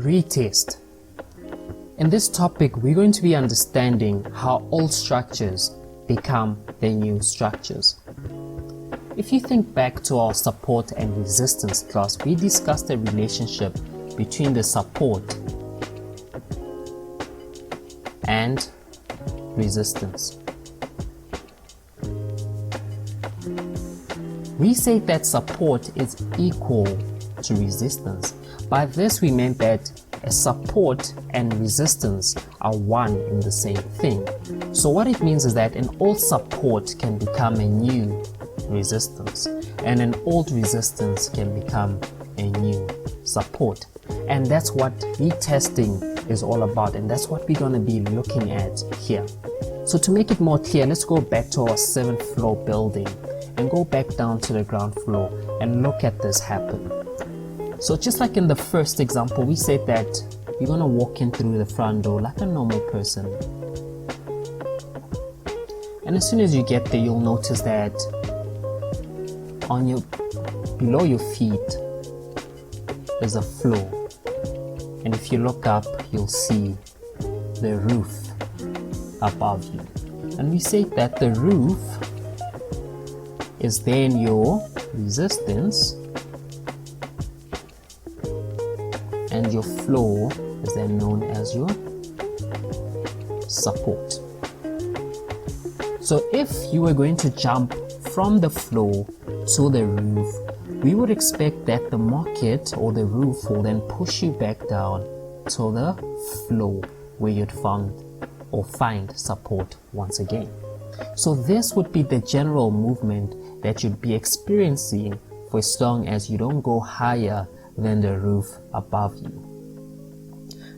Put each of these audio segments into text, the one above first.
retest. In this topic, we're going to be understanding how old structures become the new structures. If you think back to our support and resistance class, we discussed the relationship between the support and resistance. We said that support is equal to resistance. By this we meant that a support and resistance are one in the same thing. So what it means is that an old support can become a new resistance, and an old resistance can become a new support. And that's what retesting is all about, and that's what we're going to be looking at here. So to make it more clear, let's go back to our 7th floor building and go back down to the ground floor and look at this happen. So just like in the first example, we said that you're going to walk in through the front door like a normal person, and as soon as you get there, you'll notice that below your feet is a floor, and if you look up, you'll see the roof above you. And we say that the roof is then your resistance, and your floor is then known as your support. So if you were going to jump from the floor to the roof, we would expect that the market or the roof will then push you back down to the floor where you'd find support once again. So this would be the general movement that you'd be experiencing for as long as you don't go higher than the roof above you.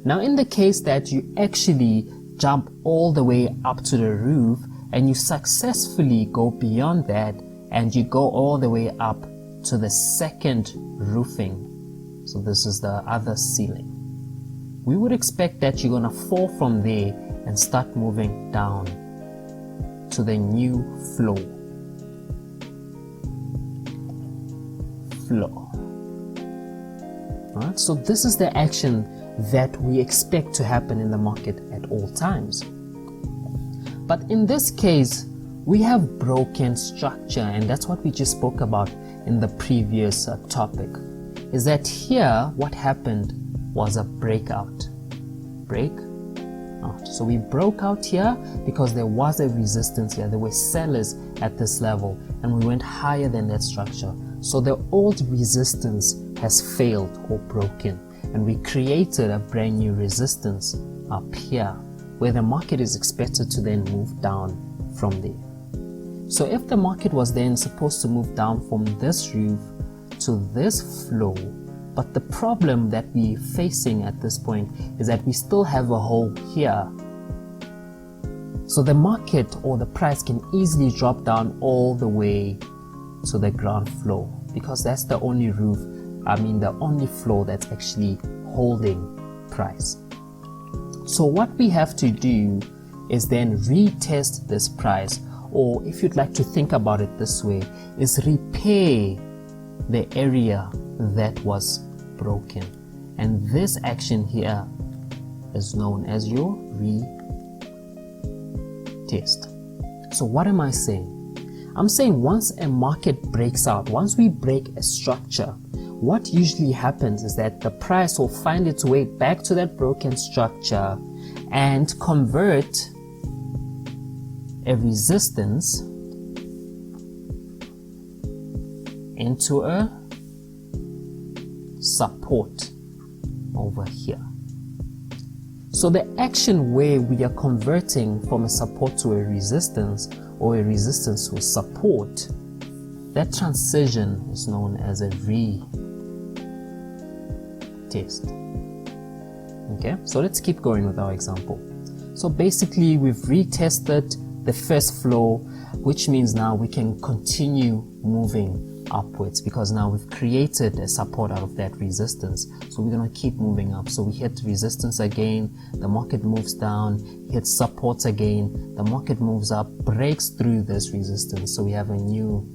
Now in the case that you actually jump all the way up to the roof and you successfully go beyond that and you go all the way up to the second roofing, so this is the other ceiling, we would expect that you're going to fall from there and start moving down to the new floor. Alright, so this is the action that we expect to happen in the market at all times. But in this case, we have broken structure, and that's what we just spoke about in the previous topic, is that here what happened was a breakout. So we broke out here because there was a resistance here. There were sellers at this level, and we went higher than that structure. So the old resistance has failed or broken, and we created a brand new resistance up here where the market is expected to then move down from there. So if the market was then supposed to move down from this roof to this floor, but the problem that we're facing at this point is that we still have a hole here. So the market or the price can easily drop down all the way to the ground floor, because that's the only the only floor that's actually holding price. So what we have to do is then retest this price, or if you'd like to think about it this way, is repair the area that was broken. And this action here is known as your retest. So what am I saying? I'm saying once a market breaks out, once we break a structure, what usually happens is that the price will find its way back to that broken structure and convert a resistance into a support over here. So the action where we are converting from a support to a resistance, or a resistance to a support, that transition is known as a retest. Okay, so let's keep going with our example. So basically we've retested the first floor, which means now we can continue moving upwards, because now we've created a support out of that resistance. So we're going to keep moving up. So we hit resistance again, the market moves down, hits support again, the market moves up, breaks through this resistance, so we have a new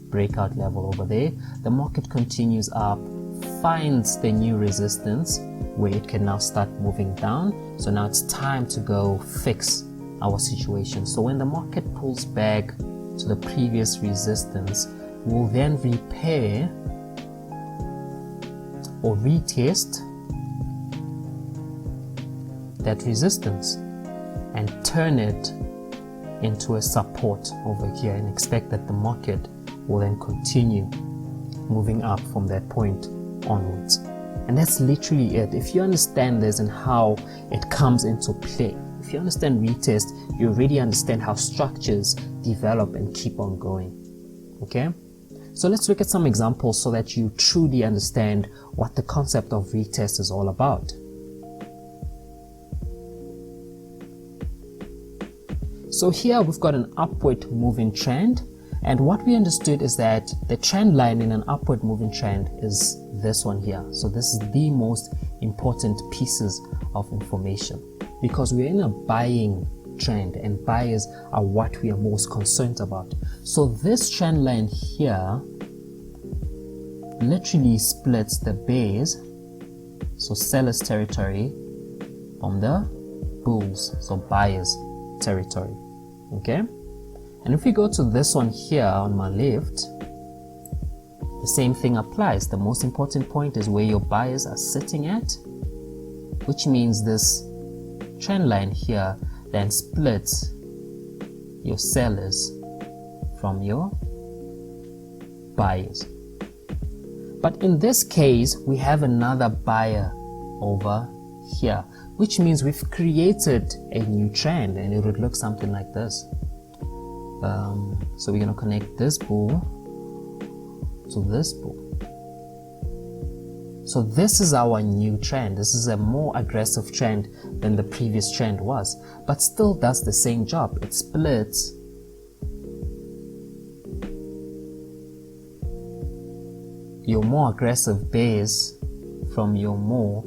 breakout level over there. The market continues up, finds the new resistance where it can now start moving down. So now it's time to go fix our situation. So when the market pulls back to the previous resistance, we'll then repair or retest that resistance and turn it into a support over here, and expect that the market will then continue moving up from that point onwards. And that's literally it. If you understand this and how it comes into play, if you understand retest, you already understand how structures develop and keep on going. Okay, so let's look at some examples so that you truly understand what the concept of retest is all about. So here we've got an upward moving trend, and what we understood is that the trend line in an upward moving trend is this one here. So this is the most important pieces of information, because we're in a buying trend and buyers are what we are most concerned about. So this trend line here literally splits the bears, so sellers territory, from the bulls, so buyers territory. Okay, and if we go to this one here on my left, the same thing applies. The most important point is where your buyers are sitting at, which means this trend line here then splits your sellers from your buyers. But in this case, we have another buyer over here, which means we've created a new trend, and it would look something like this. So we're going to connect this bull to this bull. So this is our new trend. This is a more aggressive trend than the previous trend was, but still does the same job. It splits your more aggressive bears from your more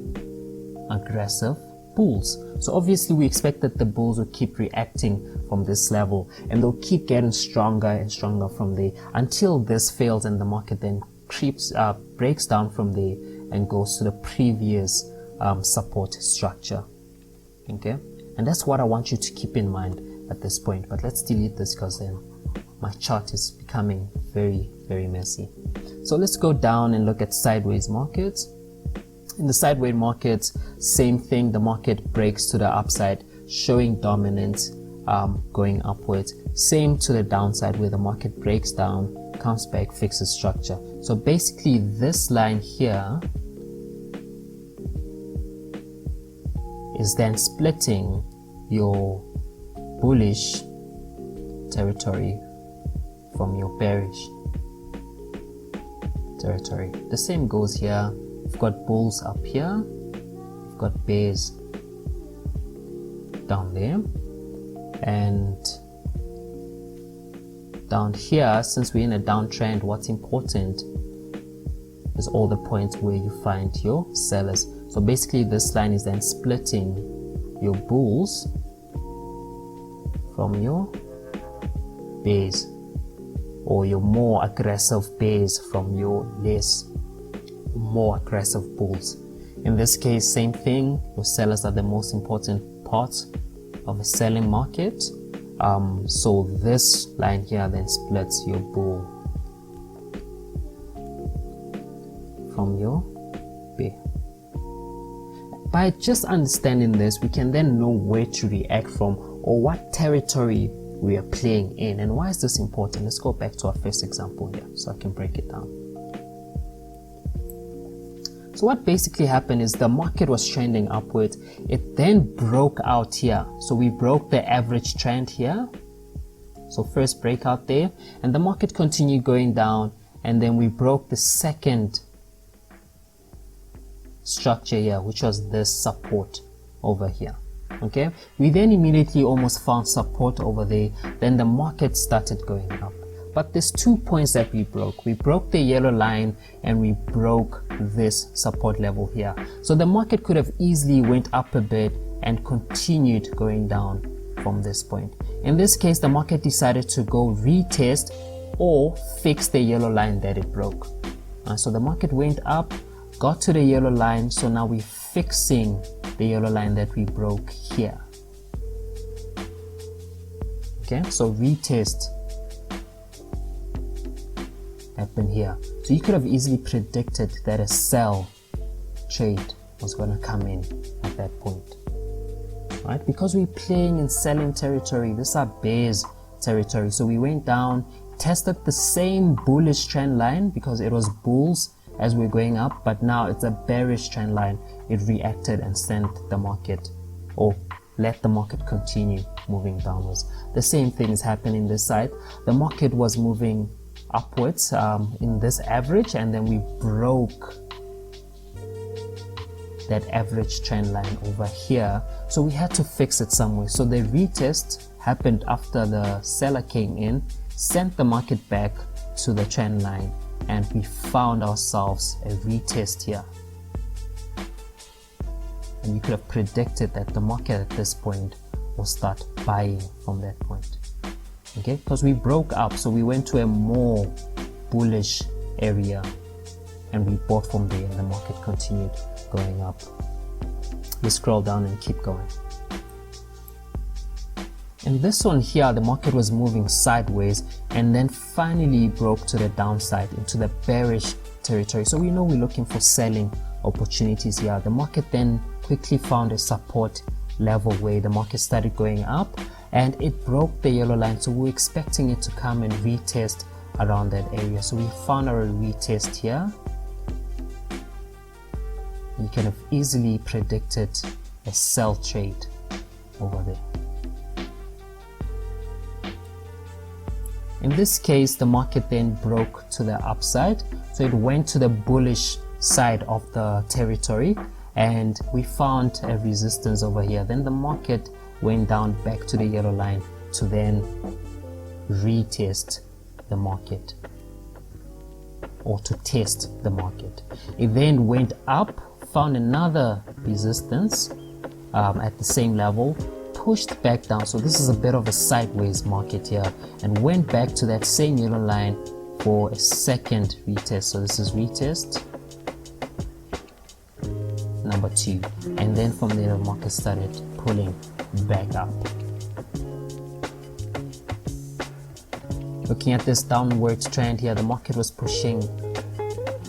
aggressive bulls. So obviously we expect that the bulls will keep reacting from this level, and they'll keep getting stronger and stronger from there until this fails and the market then breaks down from there and goes to the previous support structure. Okay, and that's what I want you to keep in mind at this point. But let's delete this because then my chart is becoming very, very messy. So let's go down and look at sideways markets. In the sideways markets, same thing. The market breaks to the upside, showing dominance, going upwards. Same to the downside, where the market breaks down, comes back, fixes structure. So basically this line here is then splitting your bullish territory from your bearish territory. The same goes here. We've got bulls up here, we've got bears down there, and down here, since we're in a downtrend, what's important is all the points where you find your sellers. So basically this line is then splitting your bulls from your bears, or your more aggressive bears from your more aggressive bulls. In this case, same thing. Your sellers are the most important parts of a selling market. So this line here then splits your bull from your bear. By just understanding this, we can then know where to react from, or what territory we are playing in. And why is this important? Let's go back to our first example here so I can break it down. So what basically happened is the market was trending upwards. It then broke out here. So we broke the average trend here. So first breakout there, and the market continued going down, and then we broke the second structure here, which was this support over here. Okay, we then immediately almost found support over there. Then the market started going up. But there's 2 points that we broke. We broke the yellow line and we broke this support level here. So the market could have easily went up a bit and continued going down from this point. In this case, the market decided to go retest or fix the yellow line that it broke. So the market went up, got to the yellow line, so now we're fixing the yellow line that we broke here. Okay, so retest happened here. So you could have easily predicted that a sell trade was going to come in at that point, right? Because we're playing in selling territory, this is our bears territory. So we went down, tested the same bullish trend line because it was bulls as we're going up, but now it's a bearish trend line. It reacted and sent the market, or let the market continue moving downwards. The same thing is happening this side. The market was moving upwards in this average, and then we broke that average trend line over here, so we had to fix it somewhere. So the retest happened after the seller came in, sent the market back to the trend line, and we found ourselves a retest here. And you could have predicted that the market at this point will start buying from that point, okay, because we broke up, so we went to a more bullish area and we bought from there, and the market continued going up. We scroll down and keep going. And this one here, the market was moving sideways and then finally broke to the downside into the bearish territory. So we know we're looking for selling opportunities here. The market then quickly found a support level where the market started going up and it broke the yellow line. So we're expecting it to come and retest around that area. So we found our retest here. You can have easily predicted a sell trade over there. In this case, the market then broke to the upside, so it went to the bullish side of the territory and we found a resistance over here. Then the market went down back to the yellow line to then retest the market, or to test the market. It then went up, found another resistance at the same level, pushed back down. So this is a bit of a sideways market here, and went back to that same yellow line for a second retest. So this is retest number 2, and then from there the market started pulling back up. Looking at this downward trend here, the market was pushing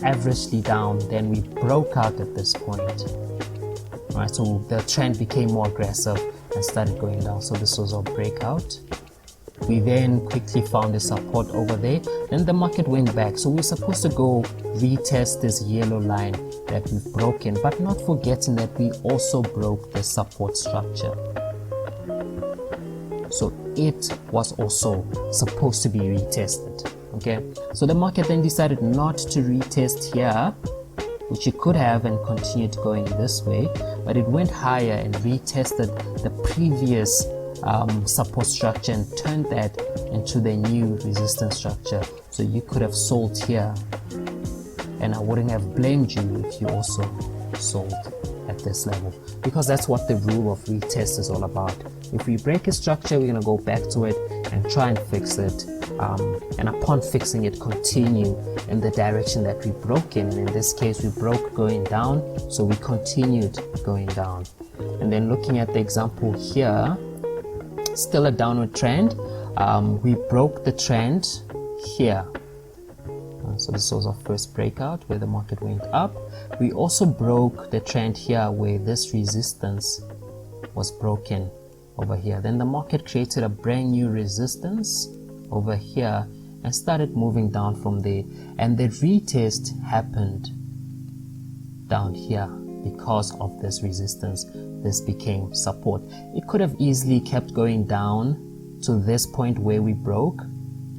averagely down, then we broke out at this point. Alright, so the trend became more aggressive and started going down. So this was our breakout. We then quickly found a support over there, then the market went back. So we're supposed to go retest this yellow line that we've broken, but not forgetting that we also broke the support structure. So it was also supposed to be retested. Okay, so the market then decided not to retest here, which it could have, and continued going this way, but it went higher and retested the previous support structure and turned that into the new resistance structure. So you could have sold here, and I wouldn't have blamed you if you also sold at this level, because that's what the rule of retest is all about. If we break a structure, we're going to go back to it and try and fix it, and upon fixing it, continue in the direction that we broke in. And in this case, we broke going down, so we continued going down. And then looking at the example here, still a downward trend. We broke the trend here. So this was our first breakout where the market went up. We also broke the trend here where this resistance was broken over here. Then the market created a brand new resistance over here and started moving down from there. And the retest happened down here because of this resistance. This became support. It could have easily kept going down to this point where we broke,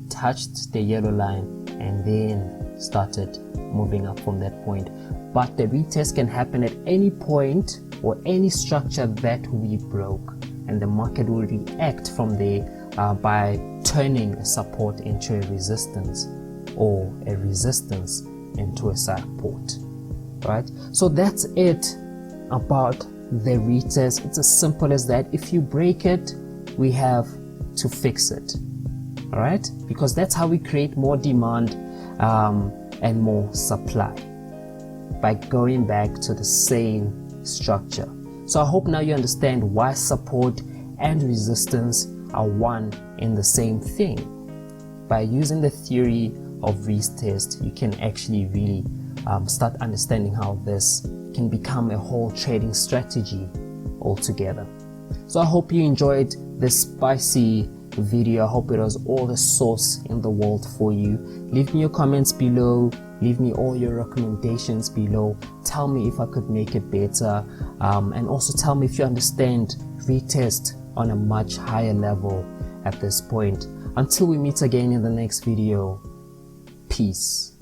touched the yellow line, and then started moving up from that point. But the retest can happen at any point or any structure that we broke, and the market will react from there by turning a support into a resistance, or a resistance into a support. Right? So that's it about the retest. It's as simple as that. If you break it, we have to fix it. All right, because that's how we create more demand and more supply. by going back to the same structure. So I hope now you understand why support and resistance are one and the same thing. By using the theory of retest, you can actually really start understanding how this can become a whole trading strategy altogether. So I hope you enjoyed this spicy video. I hope it was all the sauce in the world for you. Leave me your comments below, leave me all your recommendations below. Tell me if I could make it better, and also tell me if you understand retest on a much higher level at this point. Until we meet again in the next video, peace.